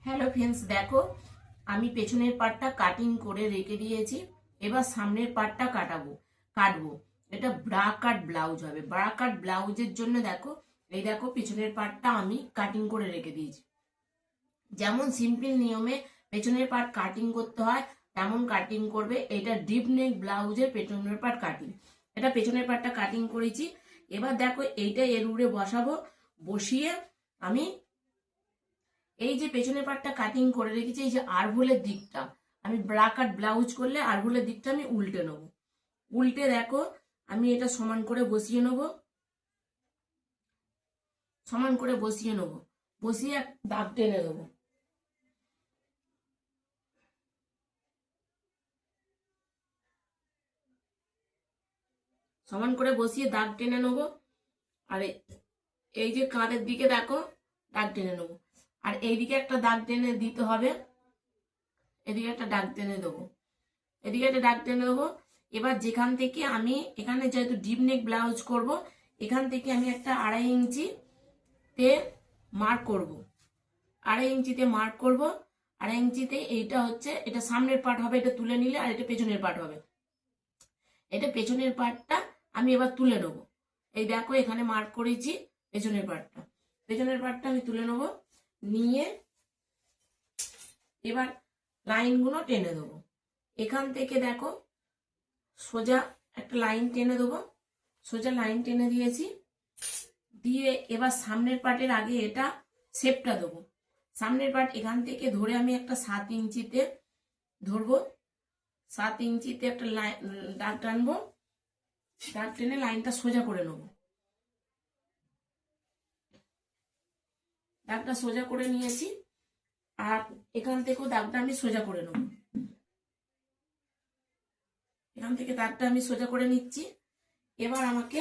Hello friends, দেখো আমি পেছনের পার্টটা কাটিং করে রেখে দিয়েছি। এবার সামনের পার্টটা কাটবো। এটা ব্রা কাট ব্লাউজ হবে। ব্রা কাট ব্লাউজের জন্য দেখো, এই দেখো পেছনের পার্টটা আমি কাটিং করে রেখে দিয়েছি। যেমন সিম্পল নিয়মে পেছনের পার্ট কাটিং করতে হয় তেমন কাটিং করবে। এটা ডিপ নেক ব্লাউজের পেছনের পার্ট কাটিং। এটা পেছনের পার্টটা কাটিং করেছি। এবার দেখো এইটা এর উপরে বসাবো। বসিয়ে আমি এই যে পেছনের পার্টটা কাটিং করে রেখেছি, এই যে আরভোলের দিকটা আমি ব্রা কাট ব্লাউজ করলে আরভোলের দিকটা আমি উল্টে নেব। উল্টে দেখো আমি এটা সমান করে বসিয়ে নেব। সমান করে বসিয়ে নেব, বসিয়ে দাগ টেনে দেবো। সমান করে বসিয়ে দাগ টেনে নেবো। আর এই যে কাঁধের দিকে দেখো দাগ টেনে নেবো। আর এইদিকে একটা দাগ টেনে দিতে হবে। এদিকে একটা দাগ টেনে দেবো, এদিকে একটা দাগ টেনে দেবো। এবার যেখান থেকে আমি এখানে যেহেতু ডিপ নেক ব্লাউজ করব, এখান থেকে আমি একটা 2.5 ইঞ্চিতে মার্ক করব। 2.5 ইঞ্চিতে মার্ক করব। 2.5 ইঞ্চিতে এইটা হচ্ছে, এটা সামনের পার্ট হবে, এটা তুলে নিলে। আর এটা পেছনের পার্ট হবে। এটা পেছনের পার্টটা আমি এবার তুলে নেবো। এই দেখো এখানে মার্ক করেছি পেছনের পার্টটা। পেছনের পার্টটা আমি তুলে নেবো। নিয়ে এবার লাইনগুলো টেনে দেবো। এখান থেকে দেখো সোজা একটা লাইন টেনে দেবো। সোজা লাইন টেনে দিয়েছি। দিয়ে এবার সামনের পার্টের আগে এটা শেপটা দেবো। সামনের পার্ট এখান থেকে ধরে আমি একটা 7 ইঞ্চিতে ধরবো। 7 ইঞ্চিতে একটা দাগ টানবো। দাগ টেনে লাইনটা সোজা করে নেব। দাগটা সোজা করে নিয়েছি। আর এখান থেকেও দাগটা আমি সোজা করে নেব। এখান থেকে দাগটা আমি সোজা করে নিচ্ছি। এবার আমাকে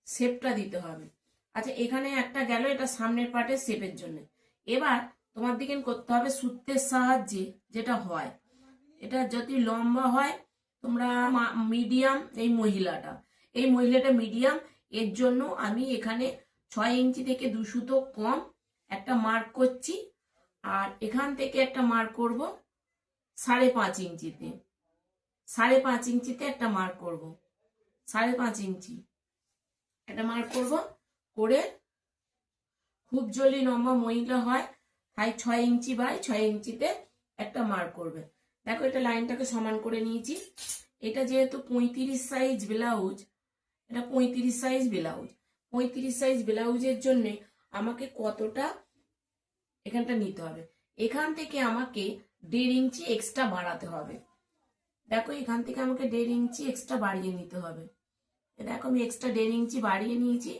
শেপটা দিতে হবে। আচ্ছা, এখানে একটা গেল, এটা সামনের পার্টের শেপের জন্য। এবার তোমার দিকে করতে হবে সূত্রের সাহায্যে। যেটা হয়, এটা যদি লম্বা হয় তোমরা মিডিয়াম, এই মহিলাটা মিডিয়াম, এর জন্য আমি এখানে 6 ইঞ্চি থেকে 2 সুতো কম একটা মার্ক করছি। আর এখান থেকে একটা মার্ক করব 5.5 ইঞ্চিতে। 5.5 ইঞ্চিতে একটা মার্ক করব। 5.5 ইঞ্চি একটা মার্ক করব করে, খুব জলি লম্বা মহিলা হয় তাই 6 ইঞ্চি বাই 6 ইঞ্চিতে একটা মার্ক করবে। দেখো এটা লাইনটাকে সমান করে নিয়েছি। এটা যেহেতু 35 সাইজ ব্লাউজ, এটা 35 সাইজ ব্লাউজ। 35 সাইজ ব্লাউজের জন্য আমাকে কতটা এখানটা নিতে হবে, এখান থেকে আমাকে 1.5 ইঞ্চি এক্সট্রা বাড়াতে হবে। দেখো এখান থেকে আমাকে 1.5 ইঞ্চি এক্সট্রা বাড়িয়ে নিতে হবে। দেখো আমি এক্সট্রা 1.5 ইঞ্চি বাড়িয়ে নিয়েছি।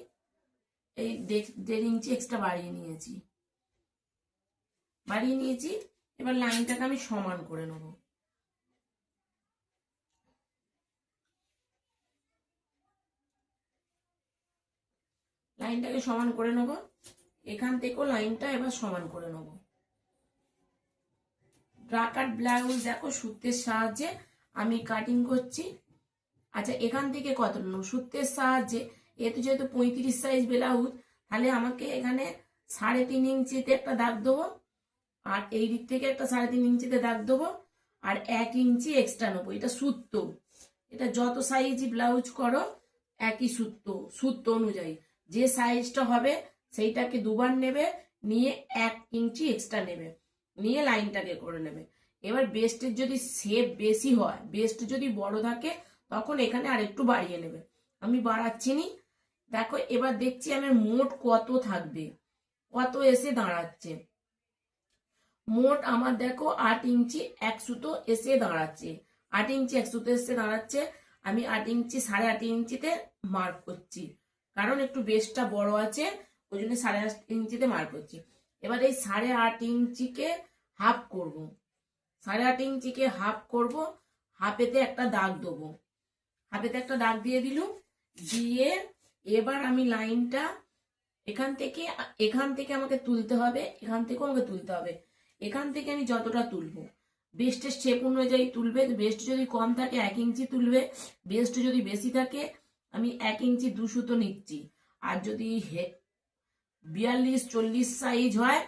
এই 1.5 ইঞ্চি এক্সট্রা বাড়িয়ে নিয়েছি। এবার লাইনটাকে আমি সমান করে নেব। লাইনটাকে সমান করে নেব। এখান থেকেও লাইনটা এবার সমান করে নেব। ব্রা কাট ব্লাউজ দেখো সূত্রের সাহায্যে আমি কাটিং করছি। আচ্ছা, এখান থেকে কত নেব সূত্রের সাহায্যে? যেহেতু 35 সাইজ ব্লাউজ, তাহলে আমাকে এখানে 3.5 ইঞ্চিতে একটা দাগ দেবো। আর এই দিক থেকে একটা 3.5 ইঞ্চিতে দাগ দেবো। আর 1 ইঞ্চি এক্সট্রা নেবো। এটা সূত্র, এটা যত সাইজ ব্লাউজ করো একই সূত্র অনুযায়ী যে সাইজটা হবে সেইটাকে দুবার নেবে, নিয়ে 1 ইঞ্চি এক্সট্রা নেবে, নিয়ে লাইনটাকে করে নেবে। এবার বেস্টের যদি শেপ বেশি হয়, বেস্ট যদি বড় থাকে, তখন এখানে আর একটু বাড়িয়ে নেবে। আমি বাড়াচ্ছি নি। দেখো এবার দেখছি আমার মোট কত থাকবে, কত এসে দাঁড়াচ্ছে। মোট আমার দেখো 8 ইঞ্চি 1 সুতো এসে দাঁড়াচ্ছে। 8 ইঞ্চি 1 সুতো এসে দাঁড়াচ্ছে। আমি 8 ইঞ্চি 8.5 ইঞ্চিতে মার্ক করছি, কারণ একটু বেসটা বড় আছে, ওই জন্য 8.5 ইঞ্চিতে মার্ক করছি। এবার এই 8.5 ইঞ্চিকে হাফ করব। 8.5 ইঞ্চিকে হাফ করব। হাফেতে একটা দাগ দেবো। হাফেতে একটা দাগ দিয়ে দিলুম। দিয়ে এবার আমি লাইনটা এখান থেকে আমাকে তুলতে হবে। এখান থেকেও আমাকে তুলতে হবে। এখান থেকে আমি যতটা তুলবো, বেস্টের শেপ অনুযায়ী তুলবে। বেস্ট যদি কম থাকে 1 ইঞ্চি তুলবে। বেস্ট যদি বেশি থাকে আমি 1 ইঞ্চি 2 সুতো নিচ্ছি। আর যদি 42-40 সাইজ হয়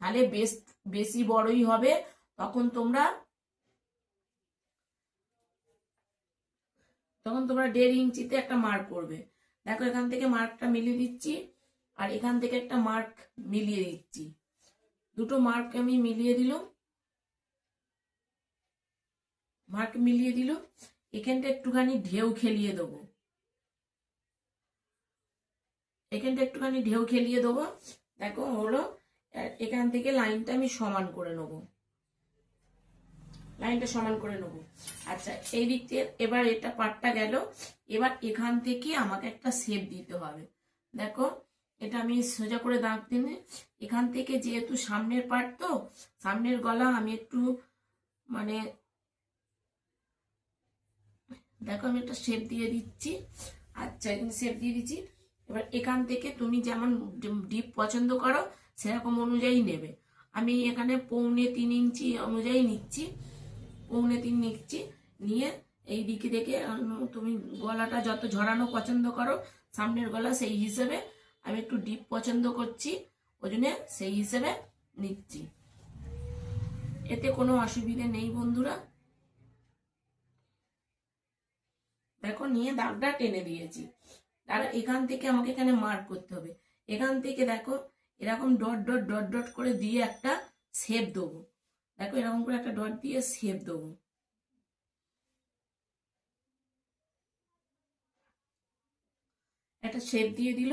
তাহলে বেস্ট বেশি বড়ই হবে, তখন তোমরা 1.5 ইঞ্চিতে একটা মার্ক করবে। দেখো এখান থেকে মার্কটা মিলিয়ে দিচ্ছি, আর এখান থেকে একটা মার্ক মিলিয়ে দিচ্ছি। দুটো মার্ক আমি মিলিয়ে দিলাম। মার্ক মিলিয়ে দিল, এখানটা একটুখানি ঢেউ খেলিয়ে দেবো। এখানটা একটুখানি ঢেউ খেলিয়ে দেবো। দেখো হলো, এখান থেকে লাইনটা আমি সমান করে নেব। লাইনটা সমান করে নেব। আচ্ছা, এই দিক থেকে এবার এটা পাটটা গেল। এবার এখান থেকে আমাকে একটা শেপ দিতে হবে। দেখো এটা আমি সোজা করে দাগ দিনে, এখান থেকে যেহেতু সামনের পাট, তো সামনের গলা আমি একটু মানে দেখো আমি একটা শেপ দিয়ে দিচ্ছি। আচ্ছা, এখানে শেপ দিয়ে দিচ্ছি। এবার এখান থেকে তুমি যেমন ডিপ পছন্দ করো সেরকম অনুযায়ী নেবে। আমি এখানে 3.25 ইঞ্চি অনুযায়ী নিচ্ছি, 3.25 নিচ্ছি। নিয়ে এই দিকে দেখে তুমি গলাটা যত ঝরানো পছন্দ করো সামনের গলা, সেই হিসেবে আমি একটু ডিপ পছন্দ করছি, ওই জন্য সেই হিসেবে নিচ্ছি। এতে কোনো অসুবিধে নেই বন্ধুরা। দেখো নিয়ে দাগটা টেনে দিয়েছি। আর এখান থেকে আমাকে এখানে মার্ক করতে হবে। এখান থেকে দেখো এরকম ডট ডট ডট ডট করে দিয়ে একটা শেপ দেবো। দেখো এরকম করে একটা ডট দিয়ে শেপ দেবো। একটা শেপ দিয়ে দিল,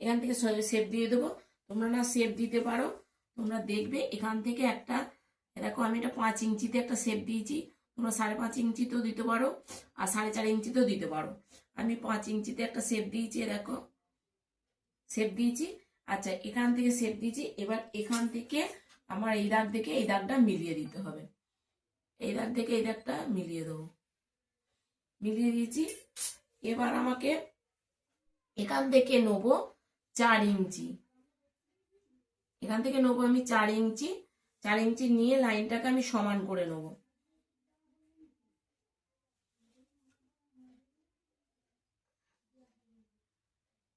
এখান থেকে শেপ দিয়ে দেবো। তোমরা না শেপ দিতে পারো, তোমরা দেখবে এখান থেকে একটা, দেখো আমি এটা 5 ইঞ্চিতে একটা শেপ দিয়েছি। তোমরা 5.5 ইঞ্চিতেও দিতে পারো, আর 4.5 ইঞ্চিতেও দিতে পারো। আমি 5 ইঞ্চিতে একটা শেপ দিয়েছি, দেখো শেপ দিয়েছি। আচ্ছা, এখান থেকে শেপ দিয়েছি। এবার এখান থেকে আমার এই দাগ থেকে এই দাগটা মিলিয়ে দিতে হবে। এই দাগ থেকে এই দাগটা মিলিয়ে দেবো। মিলিয়ে দিয়েছি। এবার আমাকে এখান থেকে নেবো 4 ইঞ্চি। এখান থেকে নেবো আমি 4 ইঞ্চি। 4 ইঞ্চি নিয়ে লাইনটাকে আমি সমান করে নেবো।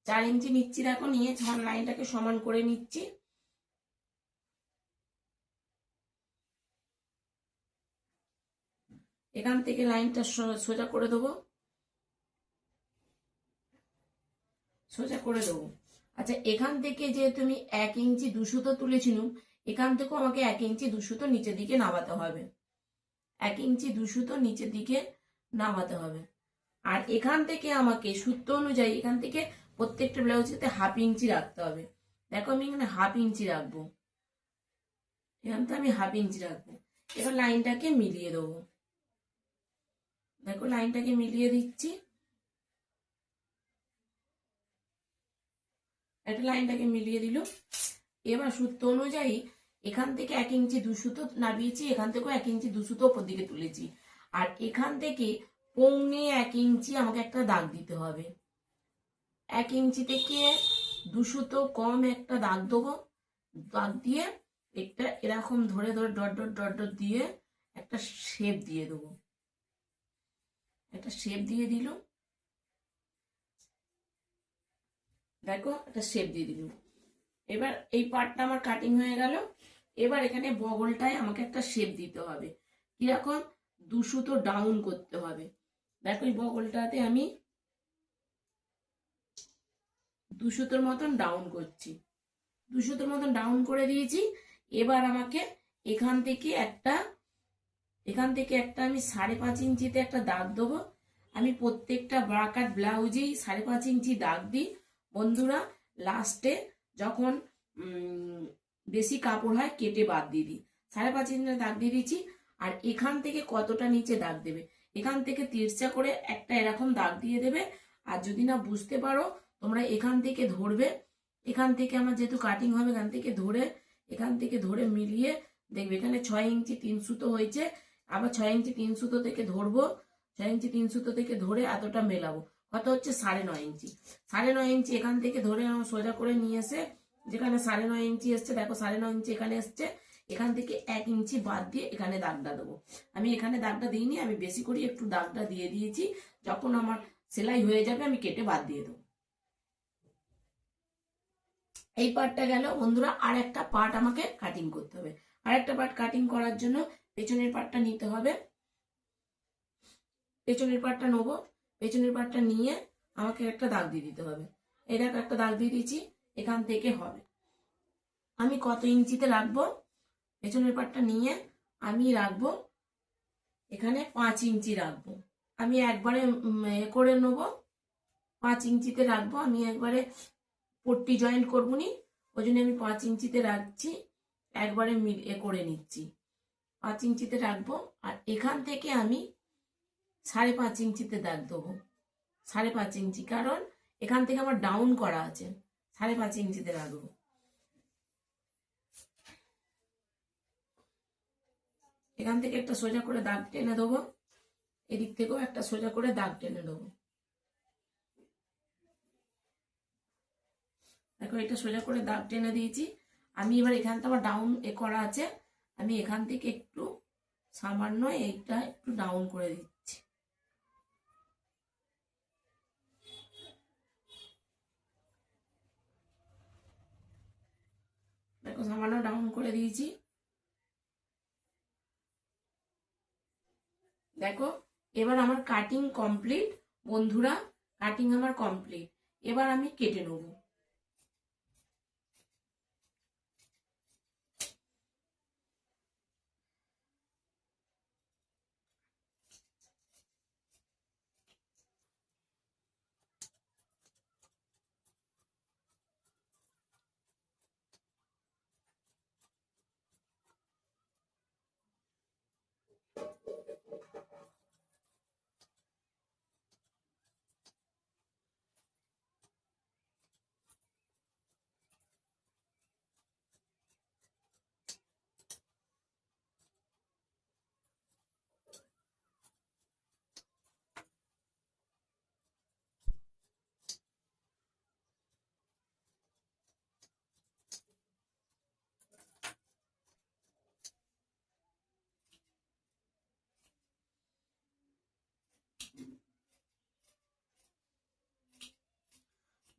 চার ইঞ্চি নিচ্ছি, দেখো নিয়ে লাইনটাকে সমান করে নিচ্ছি। এখান থেকে লাইনটা সোজা করে দেবো, সোজা করে দেবো। আচ্ছা, এখান থেকে যে তুমি 1 ইঞ্চি 2 সুতো তুলেছিলুম, এখান থেকেও আমাকে 1 ইঞ্চি 2 সুতো নিচের দিকে নামাতে হবে। 1 ইঞ্চি 2 সুতো নিচের দিকে নামাতে হবে। আর এখান থেকে আমাকে সূত্র অনুযায়ী এখান থেকে প্রত্যেকটা ব্লাউজেতে 1/2 ইঞ্চি রাখতে হবে। দেখো আমি এখানে 1/2 ইঞ্চি রাখবো। এখান থেকে আমি 1/2 ইঞ্চি রাখবো। এবার লাইনটাকে মিলিয়ে দেবো। দেখো লাইনটাকে মিলিয়ে দিচ্ছি। একটা লাইনটাকে মিলিয়ে দিল। এবার সূত্র অনুযায়ী এখান থেকে 1 ইঞ্চি 2 সুতো নামিয়েছি, এখান থেকেও 1 ইঞ্চি 2 সুতো উপর দিকে তুলেছি। আর এখান থেকে 1.25 ইঞ্চি আমাকে একটা দাগ দিতে হবে। 1 ইঞ্চি থেকে 2 সুতো কম একটা দাগ দেবো। দাগ দিয়ে একটা এরকম ধরে ধরে ডট ডট ডট ডট দিয়ে একটা শেপ দিয়ে দেবো। একটা শেপ দিয়ে দিল। দেখো একটা শেপ দিয়ে দিল। এবার এই পার্টটা আমার কাটিং হয়ে গেল। এবার এখানে বগলটায় আমাকে একটা শেপ দিতে হবে। কিরকম? 2 সুতো ডাউন করতে হবে। দেখো এই বগলটাতে আমি 2 সুতোর মতন ডাউন করছি। 2 সুতোর মতন ডাউন করে দিয়েছি। এবার আমাকে এখান থেকে একটা আমি 5.5 ইঞ্চিতে একটা দাগ দেবো। আমি প্রত্যেকটা ব্রাকাট ব্লাউজেই 5.5 ইঞ্চি দাগ দিই বন্ধুরা। লাস্টে যখন বেশি কাপড় হয় কেটে বাদ দিয়ে দিই। 5.5 ইঞ্চি দাগ দিয়ে দিচ্ছি। আর এখান থেকে কতটা নিচে দাগ দেবে, এখান থেকে তিরছা করে একটা এরকম দাগ দিয়ে দেবে। আর যদি না বুঝতে পারো তোমরা এখান থেকে ধরবে। এখান থেকে আমার যেহেতু কাটিং হবে, এখান থেকে ধরে মিলিয়ে দেখবে এখানে 6 ইঞ্চি 3 সুতো হয়েছে। আবার 6 ইঞ্চি 3 সুতো থেকে ধরবো। 6 ইঞ্চি 3 সুতো থেকে ধরে এতটা মেলাবো। কত হচ্ছে? 9.5 ইঞ্চি। 9.5 ইঞ্চি এখান থেকে ধরে সোজা করে নিয়ে এসে যেখানে 9.5 ইঞ্চি এসছে, দেখো 9.5 ইঞ্চি এখানে এসছে। এখান থেকে 1 ইঞ্চি বাদ দিয়ে এখানে দাগটা দেবো। আমি এখানে দাগটা দিইনি, আমি বেশি করে একটু দাগটা দিয়ে দিয়েছি। যখন আমার সেলাই হয়ে যাবে আমি কেটে বাদ দিয়ে দেবো। এই পার্টটা গেল বন্ধুরা। আর একটা পার্ট আমাকে কাটিং করতে হবে। আরেকটা পার্ট কাটিং করার জন্য পেছনের পার্টটা নিতে হবে, পেছনের পার্টটা নেবো। পেছনের পার্টটা নিয়ে আমাকে একটা দাগ দিয়ে দিতে হবে। এই দেখো একটা দাগ দিয়ে দিচ্ছি, এখান থেকে হবে। আমি কত ইঞ্চিতে রাখবো, পেছনের পার্টটা নিয়ে আমি রাখবো এখানে 5 ইঞ্চি রাখবো। আমি একবারে করে নেবো, 5 ইঞ্চিতে রাখবো। আমি একবারে পট্টি জয়েন্ট করবো নি, ওই জন্য আমি 5 ইঞ্চিতে রাখছি, একবারে করে নিচ্ছি। 5 ইঞ্চিতে রাখবো। আর এখান থেকে আমি 5.5 ইঞ্চিতে দাগ দেবো, 5.5 ইঞ্চি, কারণ এখান থেকে আমার ডাউন করা আছে, 5.5 ইঞ্চিতে রাখবো। এখান থেকে একটা সোজা করে দাগ টেনে দেবো, এদিক থেকেও একটা সোজা করে দাগ টেনে দেবো। দেখো এটা সোজা করে দাগ টেনে দিয়েছি। আমি এবার এখান থেকে আমার ডাউন করা আছে, আমি এখান থেকে একটু সামান্য এইটা একটু ডাউন করে দিচ্ছি। দেখো সামান্য ডাউন করে দিয়েছি। দেখো এবার আমার কাটিং কমপ্লিট বন্ধুরা, কাটিং আমার কমপ্লিট। এবার আমি কেটে নেব।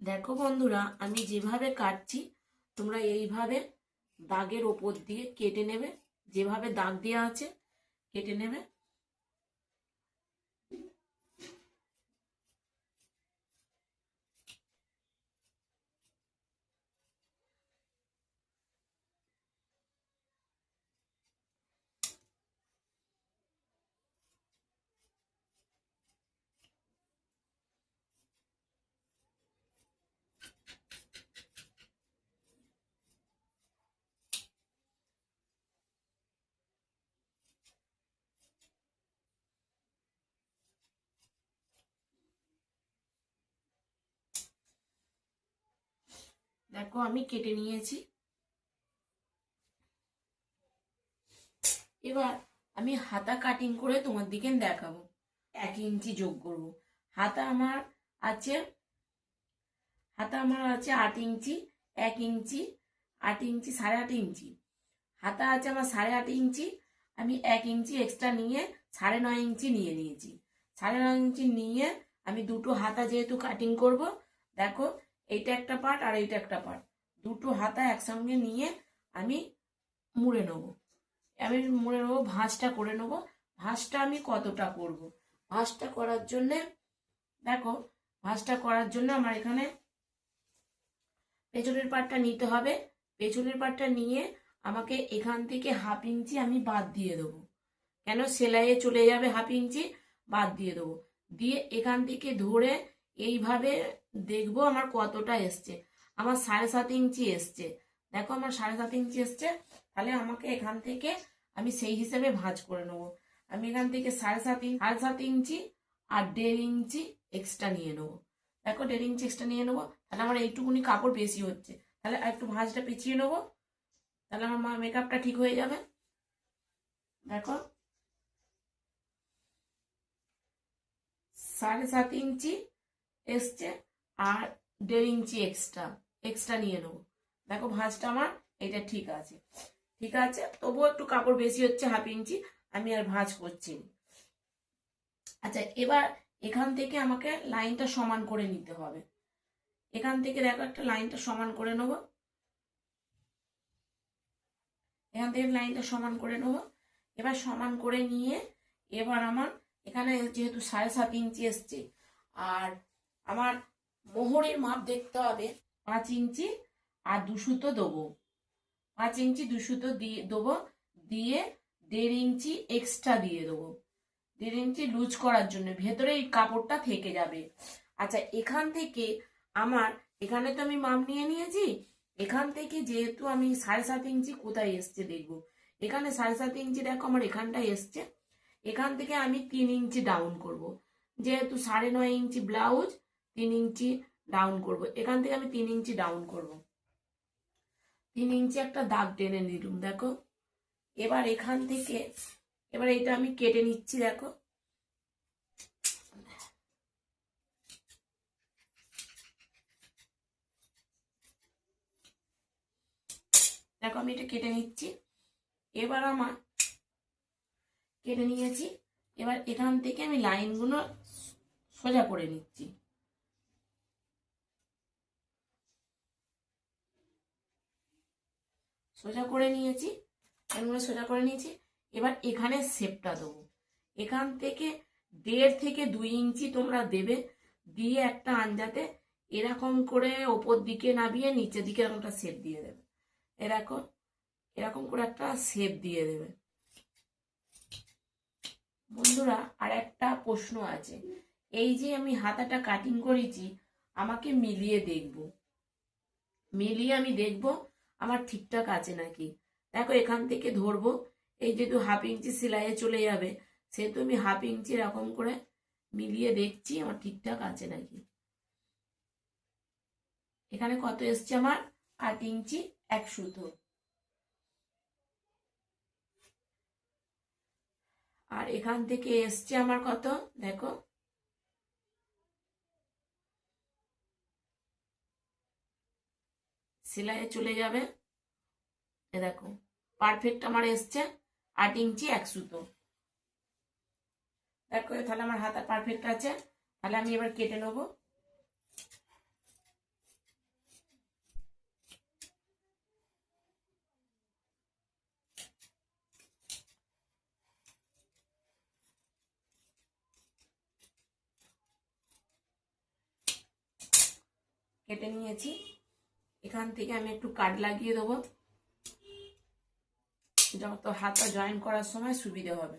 দেখো বন্ধুরা, আমি যেভাবে কাটছি তোমরা এইভাবে দাগের ওপর দিয়ে কেটে নেবে, যেভাবে দাগ দেওয়া আছে কেটে নেবে। দেখো আমি কেটে নিয়েছি। এবার আমি হাতা কাটিং করে তোমার দিকে দেখাবো। 1 ইঞ্চি যোগ করবো। হাতা আমার আছে, হাতা আমার আছে 8 ইঞ্চি, 1 ইঞ্চি, 8 ইঞ্চি, 8.5 ইঞ্চি। হাতা আছে আমার 8.5 ইঞ্চি, আমি 1 ইঞ্চি এক্সট্রা নিয়ে 9.5 ইঞ্চি নিয়ে নিয়েছি। 9.5 ইঞ্চি নিয়ে আমি দুটো হাতা যেহেতু কাটিং করব, দেখো এইটা একটা পার্ট আর এইটা একটা পার্ট, দুটো হাতা একসঙ্গে নিয়ে আমি মুড়ে নেবো। আমি মুড়ে নেবো, ভাঁজটা করে নেবো। ভাঁজটা আমি কতটা করব, ভাঁজটা করার জন্যে দেখো, ভাঁজটা করার জন্য আমার এখানে পেছনের পার্টটা নিতে হবে। পেছনের পার্টটা নিয়ে আমাকে এখান থেকে 1/2 ইঞ্চি আমি বাদ দিয়ে দেবো, কেন সেলাইয়ে চলে যাবে 1/2 ইঞ্চি, বাদ দিয়ে দেবো। দিয়ে এখান থেকে ধরে এইভাবে দেখবো আমার কতটা এসছে। আমার 7.5 ইঞ্চি এসছে। দেখো আমার 7.5 ইঞ্চি এসছে, তাহলে আমাকে এখান থেকে আমি সেই হিসেবে ভাঁজ করে নেবো। আমি এখান থেকে 7.5 ইঞ্চি আর 1.5 ইঞ্চি এক্সট্রা নিয়ে নেবো। দেখো 1.5 ইঞ্চি এক্সট্রা নিয়ে নেবো, তাহলে আমার এইটুকুনি কাপড় বেশি হচ্ছে, তাহলে একটু ভাঁজটা পেঁচিয়ে নেবো, তাহলে আমার মেকআপটা ঠিক হয়ে যাবে। দেখো 7.5 ইঞ্চি এসছে আর 1.5 ইঞ্চি এক্সট্রা এক্সট্রা নিয়ে নেবো। দেখো ভাঁজটা আমার এটা ঠিক আছে, ঠিক আছে, তবুও একটু কাপড় বেশি হচ্ছে 1/2 ইঞ্চি, আমি আর ভাঁজ করছি না। আচ্ছা এবার এখান থেকে আমাকে লাইনটা সমান করে নিতে হবে। এখান থেকে দেখো একটা লাইনটা সমান করে নেবো। এখান থেকে লাইনটা সমান করে নেবো। এবার সমান করে নিয়ে এবার আমার এখানে যেহেতু 7.5 ইঞ্চি এসছে, আর আমার মোহরের মাপ দেখতে হবে 5 ইঞ্চি, আর 2 সুতো দেবো। 5 ইঞ্চি 2 সুতো দিয়ে দেবো, দিয়ে 1.5 ইঞ্চি এক্সট্রা দিয়ে দেবো, 1.5 ইঞ্চি লুজ করার জন্য, ভেতরে এই কাপড়টা থেকে যাবে। আচ্ছা, এখান থেকে আমার, এখানে তো আমি মাপ নিয়ে নিয়েছি, এখান থেকে যেহেতু আমি 7.5 ইঞ্চি কোথায় এসছে দেখবো, এখানে 7.5 ইঞ্চি দেখো আমার এখানটায় এসছে, এখান থেকে আমি 3 ইঞ্চি ডাউন করব, যেহেতু 9.5 ইঞ্চি ব্লাউজ, 3 ইঞ্চি ডাউন করব, এখান থেকে আমি 3 ইঞ্চি ডাউন করব, 3 ইঞ্চি একটা দাগ টেনে নিলাম দেখো। এবার এখান থেকে এবার এটা আমি কেটে নিচ্ছি দেখো। দেখো আমি এটা কেটে নিচ্ছি। এবার আমার কেটে নিয়েছি, এবার এখান থেকে আমি লাইনগুলো সোজা করে নিচ্ছি। সোজা করে নিয়েছি, লাইনগুলো সোজা করে নিয়েছি। এবার এখানে শেপটা দেবো, এখান থেকে 1.5 থেকে 2 ইঞ্চি তোমরা দেবে, দিয়ে একটা আঞ্জাতে এরকম করে ওপর দিকে নামিয়ে নিচের দিকে এরকম একটা শেপ দিয়ে দেবে, এরকম এরকম করে একটা শেপ দিয়ে দেবে। বন্ধুরা, আর একটা প্রশ্ন আছে, এই যে আমি হাতাটা কাটিং করেছি, আমাকে মিলিয়ে দেখব, মিলিয়ে আমি দেখব আমার ঠিকঠাক আছে নাকি। দেখো এখান থেকে ধরবো, এই যেহেতু 1/2 ইঞ্চি সেলাইয়ে চলে যাবে, সেহেতু আমি 1/2 ইঞ্চি এরকম করে মিলিয়ে দেখছি আমার ঠিকঠাক আছে নাকি। এখানে কত এসছে আমার, 8 ইঞ্চি 1 সুতো, আর এখান থেকে এসছে আমার কত দেখো, সেলাইয়ে চলে যাবে, এ দেখো পারফেক্ট আমার এসছে 8 ইঞ্চি 1 সুতো। দেখো তাহলে আমার হাতা পারফেক্ট আছে, তাহলে আমি এবার কেটে নেবো। কেটে নিয়েছি, এখান থেকে আমি একটু কাট লাগিয়ে দেবো, যত হাতা জয়েন করার সময় সুবিধা হবে।